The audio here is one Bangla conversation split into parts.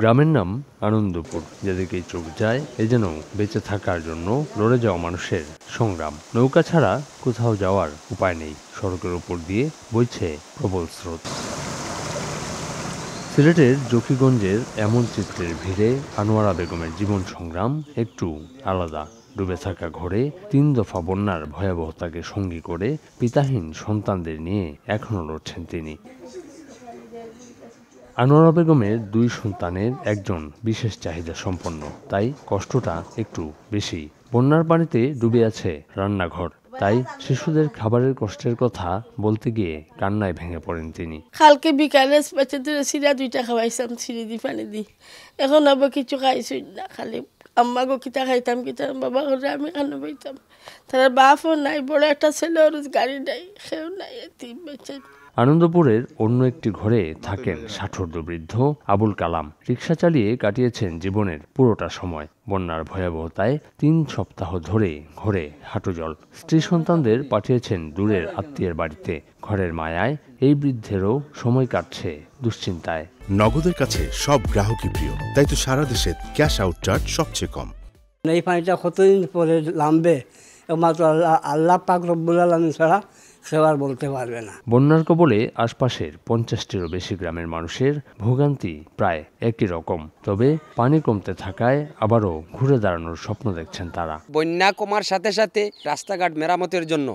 গ্রামের নাম আনন্দপুর। যেদিকেই চোখ যায় এ যেন বেঁচে থাকার জন্য লড়ে যাওয়া মানুষের সংগ্রাম। নৌকা ছাড়া কোথাও যাওয়ার উপায় নেই। সড়কের উপর দিয়ে বইছে প্রবল স্রোত। সিলেটের জকিগঞ্জের এমন চিত্রের ভিড়ে আনোয়ারা বেগমের জীবন সংগ্রাম একটু আলাদা। ডুবে থাকা ঘরে ৩ দফা বন্যার ভয়াবহতাকে সঙ্গী করে পিতাহীন সন্তানদের নিয়ে এখনও লড়ছেন তিনি। আনোয়ারা বেগমের ২ সন্তানের একজন বিশেষ চাহিদা সম্পন্ন, তাই কষ্টটা একটু বেশি। বন্যার পানিতে ডুবে আছে রান্নাঘর, তাই শিশুদের খাবারের কষ্টের কথা বলতে গিয়ে কান্নায় ভেঙে পড়েন তিনি। কালকে বিকালে বাচ্চাদের সিরা 2টা খাওয়াইছিলাম সিঁড়ি দি পানি দি, এখন আবার কিছু খাইছি না। খালি আম্মা গো কিতা খাইতাম কিতা বাবা ঘরে আমি খানো পাইতাম। তার বাপও নাই, বড় একটা ছেলে ওর গাড়ি নাই, সেও নাই, 3 বাচ্চা। আনন্দপুরের অন্য একটি ঘরে থাকেন ষাটোর্ধ্ব বৃদ্ধ আবুল কালাম। রিকশা চালিয়ে কাটিয়েছেন জীবনের পুরোটা সময়। বন্যার ভয়াবহতায় ৩ সপ্তাহ ধরে ঘরে হাঁটু জল। স্ত্রী সন্তানদের পাঠিয়েছেন দূরের আত্মীয়ের বাড়িতে। ঘরের মায়ায় এই বৃদ্ধেরও সময় কাটছে দুশ্চিন্তায়। নগদের কাছে সব গ্রাহকই প্রিয়, তাই তো সারা দেশে ক্যাশ আউট চার্জ সবচেয়ে কম। এই পানিটা কতদিন পরে নামবে একমাত্র আল্লাহ পাক রব্বুল আলামিন ছাড়া কেউ আর বলতে পারবে না। বন্যার কবলে আশপাশের ৫০টিরও বেশি গ্রামের মানুষের ভোগান্তি প্রায় একই রকম। তবে পানি কমতে থাকায় আবারও ঘুরে দাঁড়ানোর স্বপ্ন দেখছেন তারা। বন্যা কমার সাথে সাথে রাস্তাঘাট মেরামতের জন্য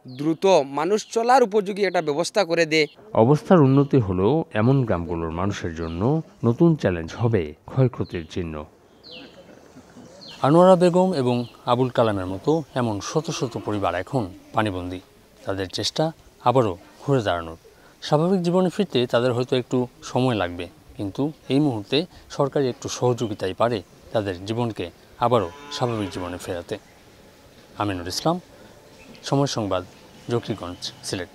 দ্রুত মানুষ চলার উপযোগী একটা ব্যবস্থা করে দেয়। অবস্থার উন্নতি হলেও এমন গ্রামগুলোর মানুষের জন্য নতুন চ্যালেঞ্জ হবে ক্ষয়ক্ষতির চিহ্ন। আনোয়ারা বেগম এবং আবুল কালামের মতো এমন শত শত পরিবার এখন পানিবন্দী। তাদের চেষ্টা আবারও ঘুরে দাঁড়ানোর। স্বাভাবিক জীবনে ফিরতে তাদের হয়তো একটু সময় লাগবে, কিন্তু এই মুহূর্তে সরকারি একটু সহযোগিতাই পারে তাদের জীবনকে আবারও স্বাভাবিক জীবনে ফেরাতে। আমিনুল ইসলাম, সময় সংবাদ, জকিগঞ্জ, সিলেট।